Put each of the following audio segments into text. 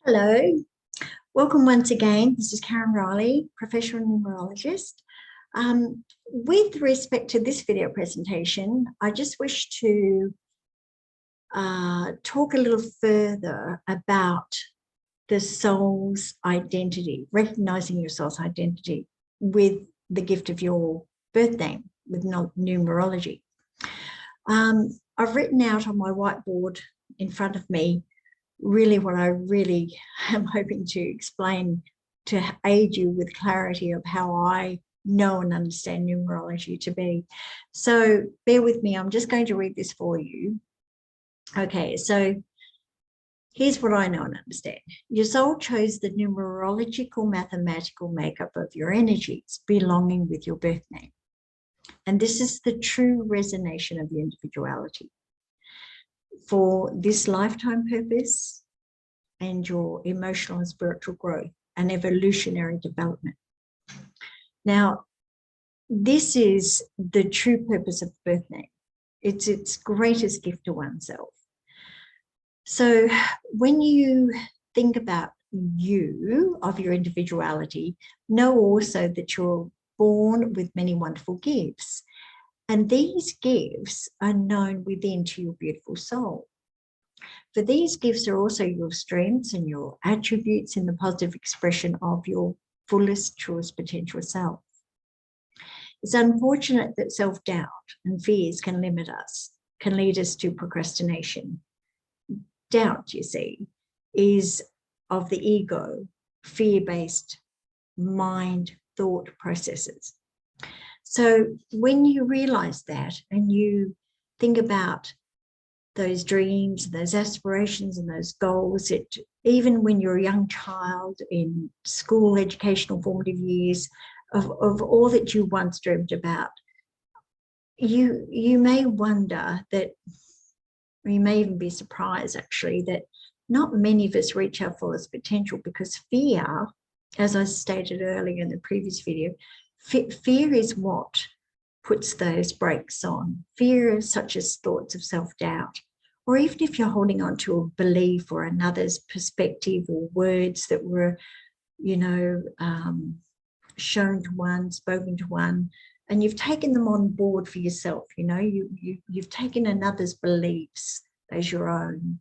Hello, welcome once again. This is Karen Riley, professional numerologist. With respect to this video presentation, I just wish to talk a little further about the soul's identity, recognizing your soul's identity with the gift of your birth name, with numerology. I've written out on my whiteboard in front of me really what I really am hoping to explain to aid you with clarity of how I know and understand numerology to be. So bear with me, I'm just going to read this for you. Okay, so here's what I know and understand. Your soul chose the numerological mathematical makeup of your energies belonging with your birth name. And this is the true resonance of your individuality for this lifetime purpose and your emotional and spiritual growth and evolutionary development. Now, this is the true purpose of the birth name. It's its greatest gift to oneself. So when you think about you, of your individuality, know also that you're born with many wonderful gifts. And these gifts are known within to your beautiful soul. For these gifts are also your strengths and your attributes in the positive expression of your fullest, truest potential self. It's unfortunate that self-doubt and fears can limit us, can lead us to procrastination. Doubt, you see, is of the ego, fear-based mind thought processes. So when you realize that and you think about those dreams, those aspirations and those goals, even when you're a young child in school, educational, formative years, of all that you once dreamed about, you may wonder that, or you may even be surprised actually, that not many of us reach our fullest potential because fear, as I stated earlier in the previous video, fear is what puts those brakes on. Fear such as thoughts of self-doubt, or even if you're holding on to a belief or another's perspective or words that were, shown to one, spoken to one, and you've taken them on board for yourself. You've taken another's beliefs as your own.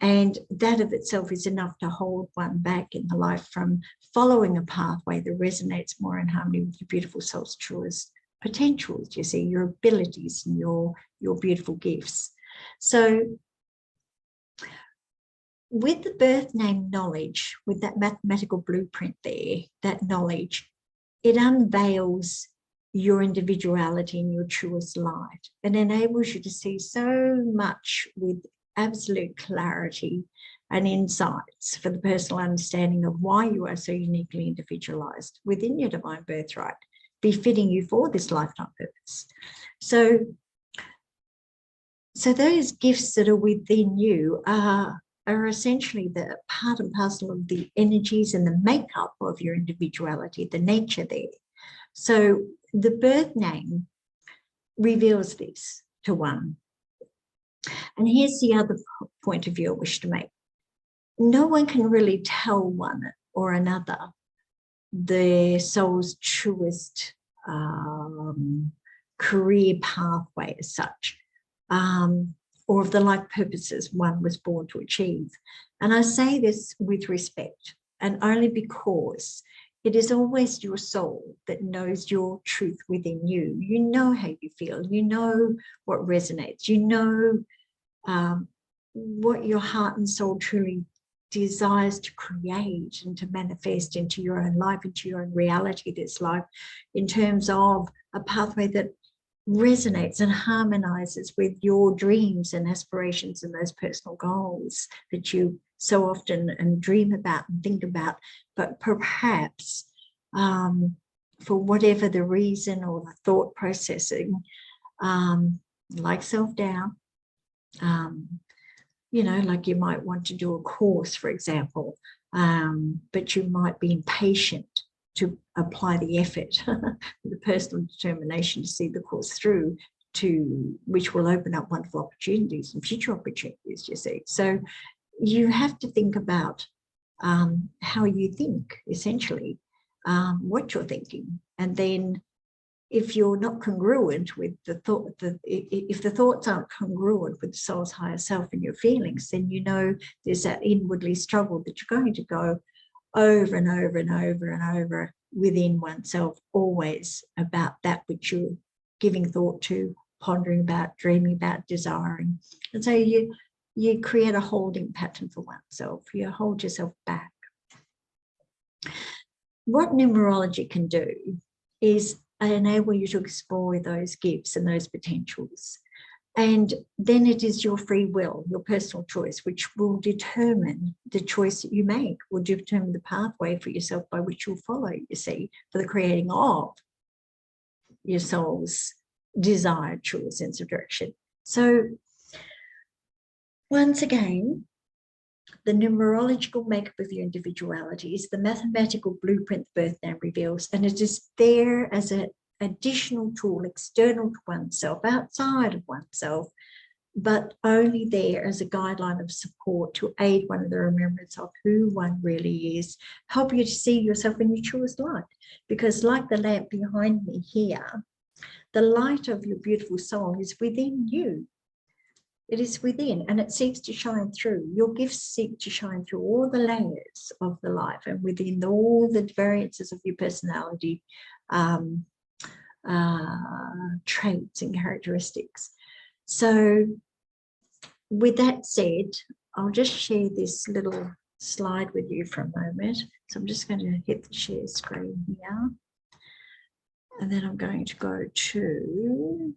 And that of itself is enough to hold one back in the life from following a pathway that resonates more in harmony with your beautiful soul's truest potentials, you see, your abilities and your beautiful gifts. So with the birth name knowledge, with that mathematical blueprint there, that knowledge, it unveils your individuality and your truest light. It enables you to see so much with absolute clarity and insights for the personal understanding of why you are so uniquely individualized within your divine birthright, befitting you for this lifetime purpose. So those gifts that are within you are essentially the part and parcel of the energies and the makeup of your individuality, the nature there. So the birth name reveals this to one. And here's the other point of view I wish to make. No one can really tell one or another their soul's truest career pathway as such, or of the life purposes one was born to achieve. And I say this with respect, and only because it is always your soul that knows your truth within you. You know how you feel, you know what resonates, you know what your heart and soul truly desires to create and to manifest into your own life, into your own reality, this life, in terms of a pathway that resonates and harmonizes with your dreams and aspirations and those personal goals that you so often dream about and think about, but perhaps for whatever the reason or the thought processing, like self-doubt, like you might want to do a course, for example, but you might be impatient to apply the effort, the personal determination to see the course through, which will open up wonderful opportunities and future opportunities, you see. So you have to think about how you think, essentially, what you're thinking. And then if you're not congruent with the thought, if the thoughts aren't congruent with the soul's higher self and your feelings, then you know there's that inwardly struggle that you're going to go over and over and over and over within oneself, always about that which you're giving thought to, pondering about, dreaming about, desiring. And so you create a holding pattern for oneself. You hold yourself back. What numerology can do is enable you to explore those gifts and those potentials. And then it is your free will, your personal choice, which will determine the choice that you make, will determine the pathway for yourself by which you'll follow, you see, for the creating of your soul's desired true sense of direction. So once again, the numerological makeup of your individuality is the mathematical blueprint the birth name reveals, and it is there as an additional tool external to oneself, outside of oneself, but only there as a guideline of support to aid one in the remembrance of who one really is, help you to see yourself in your truest light. Because like the lamp behind me here, the light of your beautiful soul is within you. It is within, and it seeks to shine through. Your gifts seek to shine through all the layers of the life and within all the variances of your personality, traits and characteristics. So with that said, I'll just share this little slide with you for a moment. So I'm just going to hit the share screen here. And then I'm going to go to,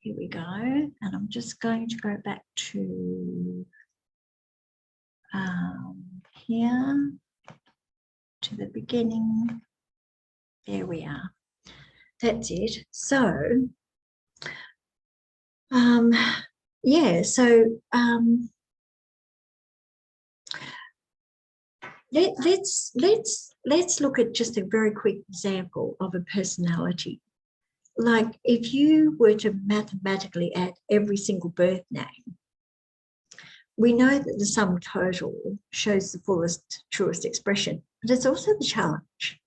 here we go. And I'm just going to go back to here, to the beginning. There we are. That's it. So, yeah, so let's look at just a very quick example of a personality. Like if you were to mathematically add every single birth name, we know that the sum total shows the fullest, truest expression, but it's also the challenge.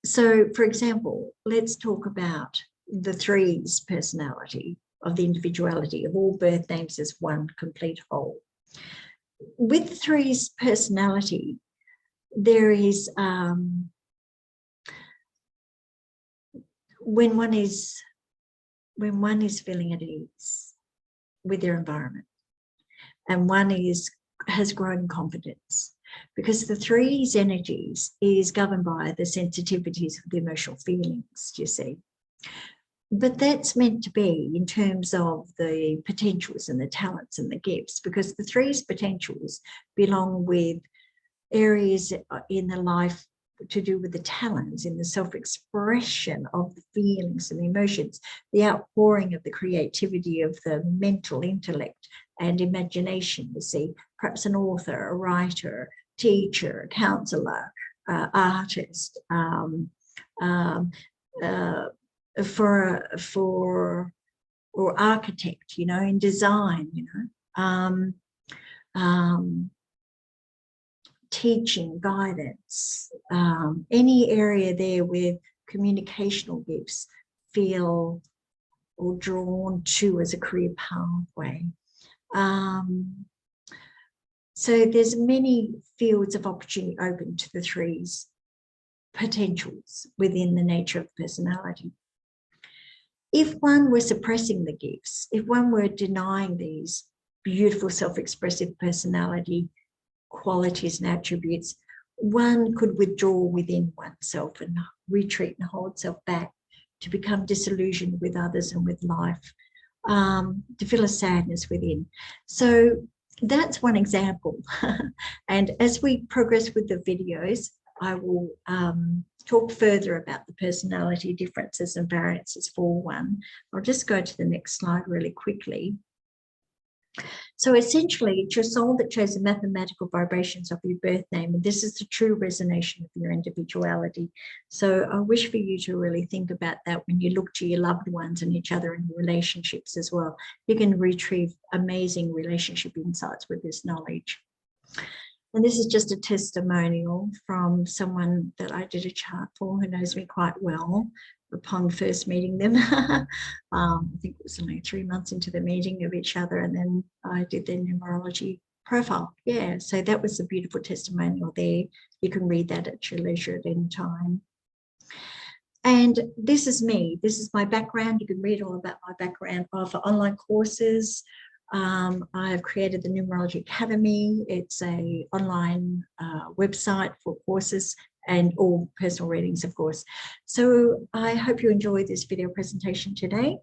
So, for example, let's talk about the threes personality of the individuality of all birth names as one complete whole. With the threes personality, there is when one is feeling at ease with their environment, and one has grown confidence, because the threes energies is governed by the sensitivities of the emotional feelings, you see. But that's meant to be in terms of the potentials and the talents and the gifts, because the threes potentials belong with areas in the life to do with the talents, in the self-expression of the feelings and the emotions, the outpouring of the creativity of the mental intellect and imagination, you see, perhaps an author, a writer, teacher, counselor, artist, or architect, you know, in design, you know, teaching, guidance, any area there where communicational gifts feel or drawn to as a career pathway. So there's many fields of opportunity open to the threes potentials within the nature of personality. If one were suppressing the gifts, if one were denying these beautiful self-expressive personality qualities and attributes, one could withdraw within oneself and retreat and hold self back to become disillusioned with others and with life, to feel a sadness within. So that's one example. And as we progress with the videos, I will talk further about the personality differences and variances for one. I'll just go to the next slide really quickly. So essentially, it's your soul that chose the mathematical vibrations of your birth name, and this is the true resonation of your individuality. So I wish for you to really think about that when you look to your loved ones and each other in relationships as well. You can retrieve amazing relationship insights with this knowledge. And this is just a testimonial from someone that I did a chart for who knows me quite well upon first meeting them. I think it was only 3 months into the meeting of each other, and then I did their numerology profile. Yeah, so that was a beautiful testimonial there. You can read that at your leisure at any time. And this is me. This is my background. You can read all about my background. I offer online courses. I've created the Numerology Academy. It's a online website for courses and all personal readings, of course. So I hope you enjoyed this video presentation today,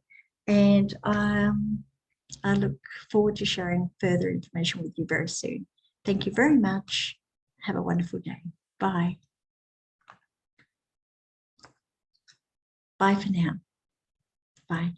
and I look forward to sharing further information with you very soon. Thank you very much. Have a wonderful day. Bye. Bye for now. Bye.